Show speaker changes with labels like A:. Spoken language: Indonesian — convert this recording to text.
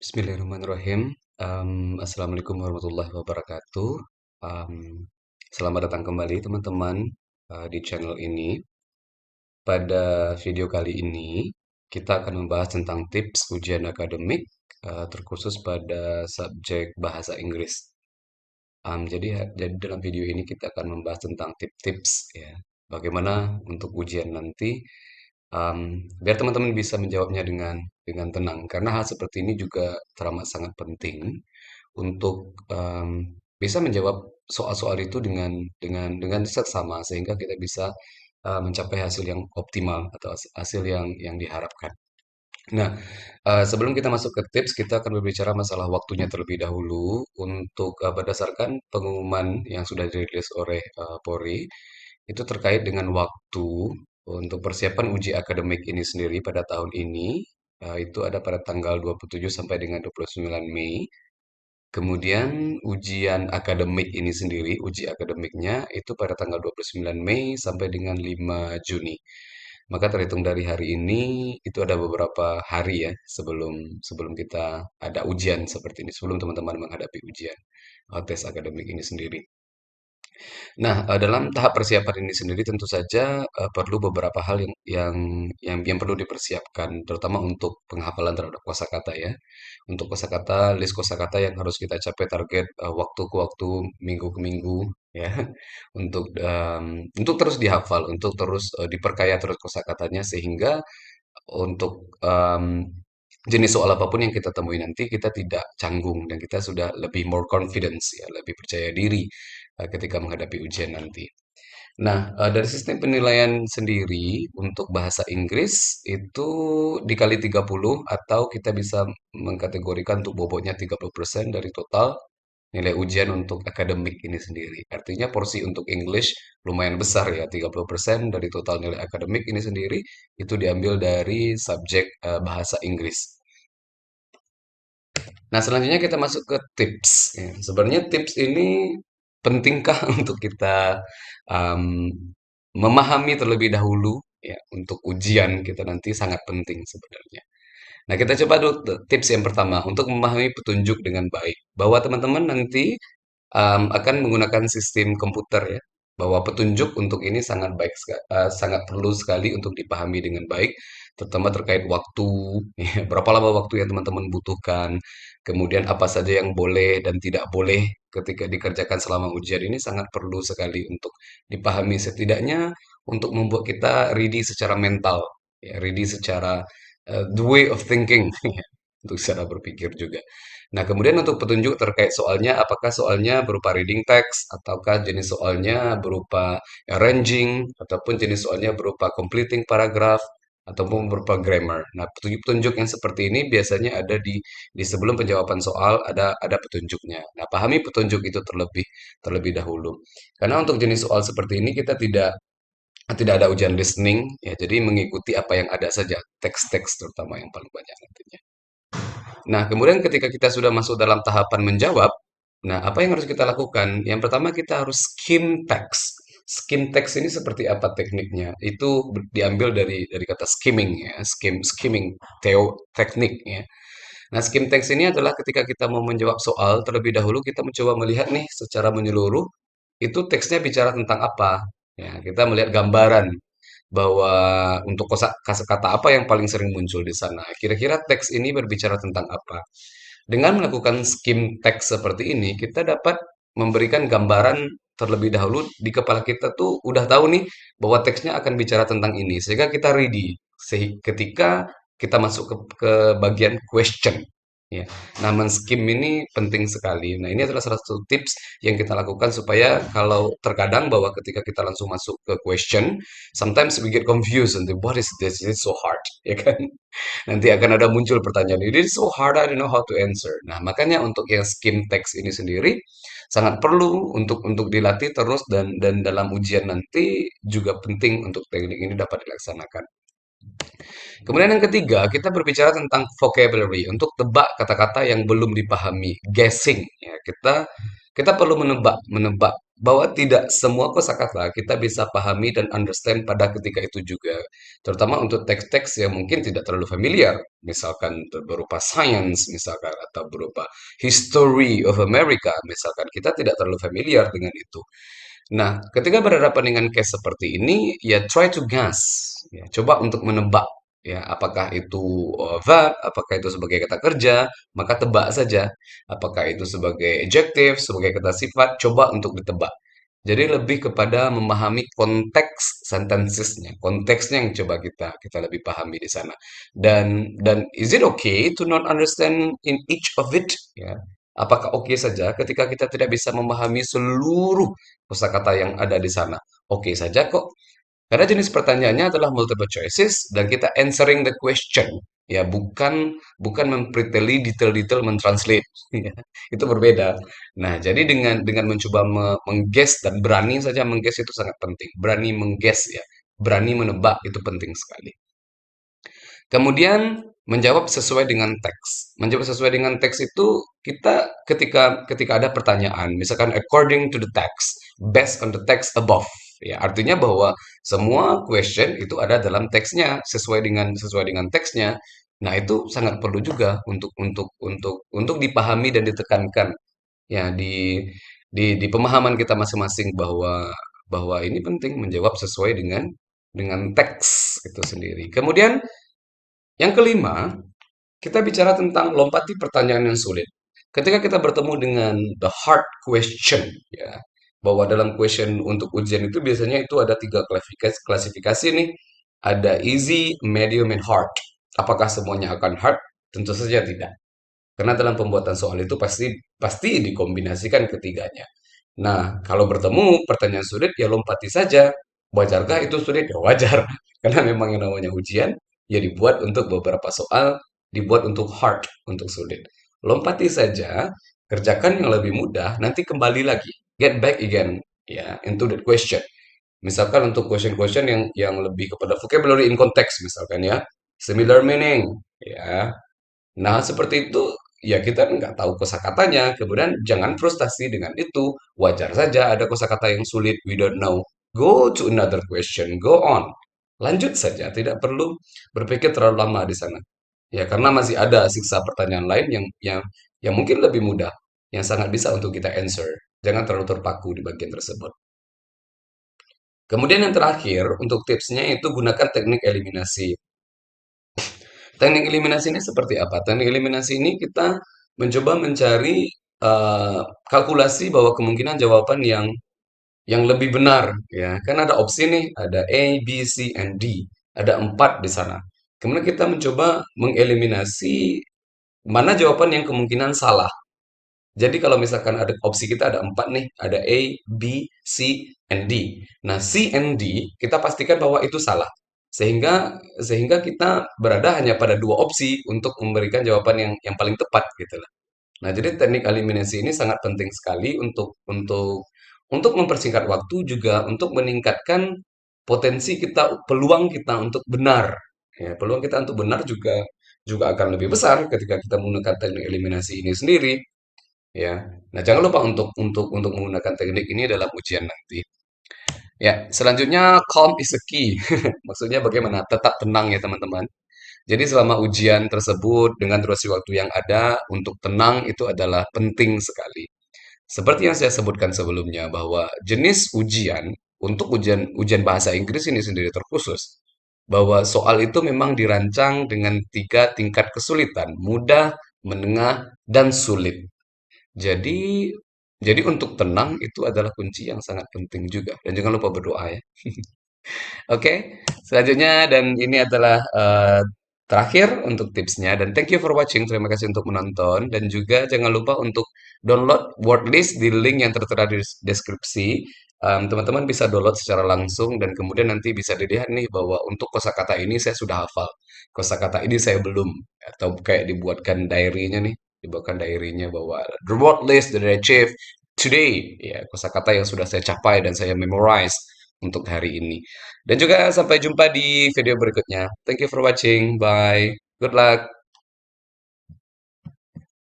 A: Bismillahirrahmanirrahim. Assalamualaikum warahmatullahi wabarakatuh. Em, Selamat datang kembali teman-teman di channel ini. Pada video kali ini kita akan membahas tentang tips ujian akademik terkhusus pada subjek bahasa Inggris. Jadi dalam video ini kita akan membahas tentang tips-tips ya, bagaimana untuk ujian nanti, biar teman-teman bisa menjawabnya dengan tenang. Karena hal seperti ini juga teramat sangat penting untuk bisa menjawab soal-soal itu dengan seksama sehingga kita bisa mencapai hasil yang optimal atau hasil yang diharapkan. Nah, sebelum kita masuk ke tips, kita akan berbicara masalah waktunya terlebih dahulu untuk berdasarkan pengumuman yang sudah dirilis oleh Polri, itu terkait dengan waktu untuk persiapan uji akademik ini sendiri pada tahun ini, itu ada pada tanggal 27 sampai dengan 29 Mei. Kemudian ujian akademik ini sendiri, uji akademiknya itu pada tanggal 29 Mei sampai dengan 5 Juni. Maka terhitung dari hari ini itu ada beberapa hari ya sebelum sebelum kita ada ujian seperti ini, sebelum teman-teman menghadapi ujian tes akademik ini sendiri. Nah, dalam tahap persiapan ini sendiri tentu saja perlu beberapa hal yang perlu dipersiapkan, terutama untuk penghafalan terhadap kosakata ya. Untuk kosakata, list kosakata yang harus kita capai target waktu ke waktu, minggu ke minggu ya. Untuk terus dihafal, untuk terus diperkaya terus kosakatanya sehingga untuk jenis soal apapun yang kita temui nanti kita tidak canggung dan kita sudah lebih more confidence ya, lebih percaya diri ketika menghadapi ujian nanti. Nah, dari sistem penilaian sendiri untuk bahasa Inggris itu dikali 30 atau kita bisa mengkategorikan untuk bobotnya 30% dari total nilai ujian untuk akademik ini sendiri. Artinya porsi untuk English lumayan besar ya, 30% dari total nilai akademik ini sendiri itu diambil dari subjek bahasa Inggris. Nah, selanjutnya kita masuk ke tips. Ya, sebenarnya tips ini pentingkah untuk kita um, memahami terlebih dahulu ya untuk ujian kita nanti sangat penting sebenarnya. Nah, kita coba dulu tips yang pertama untuk memahami petunjuk dengan baik. Bahwa teman-teman nanti akan menggunakan sistem komputer ya, bahwa petunjuk untuk ini sangat baik, sangat perlu sekali untuk dipahami dengan baik, terutama terkait waktu, ya, berapa lama waktu yang teman-teman butuhkan, kemudian apa saja yang boleh dan tidak boleh ketika dikerjakan selama ujian ini sangat perlu sekali untuk dipahami setidaknya untuk membuat kita ready secara mental, ya, ready secara the way of thinking, ya, untuk cara berpikir juga. Nah, kemudian untuk petunjuk terkait soalnya, apakah soalnya berupa reading text, ataukah jenis soalnya berupa arranging, ataupun jenis soalnya berupa completing paragraph, ataupun berupa grammar. Nah, petunjuk-petunjuk yang seperti ini biasanya ada di sebelum penjawaban soal ada petunjuknya. Nah, pahami petunjuk itu terlebih terlebih dahulu. Karena untuk jenis soal seperti ini kita tidak ada ujian listening, ya, jadi mengikuti apa yang ada saja, teks-teks terutama yang paling banyak nantinya. Nah, kemudian ketika kita sudah masuk dalam tahapan menjawab, nah apa yang harus kita lakukan? Yang pertama kita harus skim text. Skim text ini seperti apa tekniknya? Itu diambil dari kata skimming ya, skimming teknik ya. Nah, skim text ini adalah ketika kita mau menjawab soal terlebih dahulu kita mencoba melihat nih secara menyeluruh itu teksnya bicara tentang apa. Ya, kita melihat gambaran bahwa untuk kata apa yang paling sering muncul di sana. Kira-kira teks ini berbicara tentang apa? Dengan melakukan skim teks seperti ini, kita dapat memberikan gambaran terlebih dahulu di kepala kita tuh udah tahu nih bahwa teksnya akan bicara tentang ini, sehingga kita ready. Ketika kita masuk ke bagian question, ya. Nah, men-skim ini penting sekali. Nah, ini adalah salah satu tips yang kita lakukan supaya kalau terkadang bahwa ketika kita langsung masuk ke question, sometimes we get confused and what is this? It's so hard, ya kan? Nanti akan ada muncul pertanyaan, it is so hard, I don't know how to answer. Nah, makanya untuk yang skim text ini sendiri sangat perlu untuk dilatih terus dan dalam ujian nanti juga penting untuk teknik ini dapat dilaksanakan. Kemudian yang ketiga, kita berbicara tentang vocabulary untuk tebak kata-kata yang belum dipahami, guessing. Ya, kita perlu menebak bahwa tidak semua kosakata kita bisa pahami dan understand pada ketika itu juga. Terutama untuk teks-teks yang mungkin tidak terlalu familiar, misalkan berupa science, misalkan, atau berupa history of America, misalkan kita tidak terlalu familiar dengan itu. Nah, ketika berhadapan dengan case seperti ini, ya try to guess, ya, coba untuk menebak, ya, apakah itu verb, apakah itu sebagai kata kerja, maka tebak saja. Apakah itu sebagai adjective, sebagai kata sifat, coba untuk ditebak. Jadi lebih kepada memahami konteks sentensesnya, konteksnya yang coba kita lebih pahami di sana. Dan is it okay to not understand in each of it? Ya, apakah oke saja ketika kita tidak bisa memahami seluruh kosakata yang ada di sana? Oke saja kok. Karena jenis pertanyaannya adalah multiple choices dan kita answering the question. Ya, bukan bukan mempreteli detail-detail mentranslate. Ya, itu berbeda. Nah, jadi dengan mencoba mengguess dan berani saja mengguess itu sangat penting. Berani mengguess ya, berani menebak itu penting sekali. Kemudian menjawab sesuai dengan teks. Menjawab sesuai dengan teks itu kita ketika ada pertanyaan, misalkan according to the text, based on the text above. Ya, artinya bahwa semua question itu ada dalam teksnya, sesuai dengan teksnya. Nah, itu sangat perlu juga untuk dipahami dan ditekankan ya di pemahaman kita masing-masing bahwa bahwa ini penting menjawab sesuai dengan teks itu sendiri. Kemudian yang kelima, kita bicara tentang lompati pertanyaan yang sulit. Ketika kita bertemu dengan the hard question, ya, bahwa dalam question untuk ujian itu biasanya itu ada tiga klasifikasi nih. Ada easy, medium, and hard. Apakah semuanya akan hard? Tentu saja tidak. Karena dalam pembuatan soal itu pasti pasti dikombinasikan ketiganya. Nah, kalau bertemu pertanyaan sulit, ya lompati saja. Wajarkah itu sulit? Ya wajar. Karena memang yang namanya ujian, ya dibuat untuk beberapa soal, dibuat untuk hard, untuk sulit. Lompati saja, kerjakan yang lebih mudah, nanti kembali lagi. Get back again, ya, into that question. Misalkan untuk question-question yang lebih kepada vocabulary in context, misalkan ya, similar meaning, ya, nah, seperti itu, ya kita nggak tahu kosakatanya, kemudian jangan frustasi dengan itu. Wajar saja ada kosakata yang sulit, we don't know. Go to another question, go on. Lanjut saja, tidak perlu berpikir terlalu lama di sana. Ya, karena masih ada siksa pertanyaan lain yang mungkin lebih mudah, yang sangat bisa untuk kita answer. Jangan terlalu terpaku di bagian tersebut. Kemudian yang terakhir, untuk tipsnya itu gunakan teknik eliminasi. Teknik eliminasi ini seperti apa? Teknik eliminasi ini kita mencoba mencari kalkulasi bahwa kemungkinan jawaban yang lebih benar, ya. Kan ada opsi nih, ada A, B, C, and D. Ada 4 di sana. Kemudian kita mencoba mengeliminasi mana jawaban yang kemungkinan salah. Jadi kalau misalkan ada opsi kita ada 4 nih, ada A, B, C, and D. Nah, C and D kita pastikan bahwa itu salah. Sehingga sehingga kita berada hanya pada dua opsi untuk memberikan jawaban yang paling tepat gitu lah. Nah, jadi teknik eliminasi ini sangat penting sekali untuk mempersingkat waktu juga untuk meningkatkan potensi kita, peluang kita untuk benar. Ya, peluang kita untuk benar juga juga akan lebih besar ketika kita menggunakan teknik eliminasi ini sendiri. Ya, nah jangan lupa untuk menggunakan teknik ini dalam ujian nanti. Ya, selanjutnya calm is the key. Maksudnya bagaimana? Tetap tenang ya teman-teman. Jadi selama ujian tersebut dengan durasi waktu yang ada untuk tenang itu adalah penting sekali. Seperti yang saya sebutkan sebelumnya bahwa jenis ujian untuk ujian ujian bahasa Inggris ini sendiri terkhusus bahwa soal itu memang dirancang dengan tiga tingkat kesulitan, mudah, menengah, dan sulit. Jadi jadi untuk tenang itu adalah kunci yang sangat penting juga dan jangan lupa berdoa ya. Oke, selanjutnya dan ini adalah terakhir untuk tipsnya dan thank you for watching. Terima kasih untuk menonton dan juga jangan lupa untuk download wordlist di link yang tertera di deskripsi. Teman-teman bisa download secara langsung dan kemudian nanti bisa dilihat nih bahwa untuk kosakata ini saya sudah hafal, kosakata ini saya belum, atau kayak dibuatkan diary-nya nih, dibuatkan diary-nya bahwa the word list that I achieved today, ya kosakata yang sudah saya capai dan saya memorize untuk hari ini. Dan juga sampai jumpa di video berikutnya. Thank you for watching. Bye. Good luck.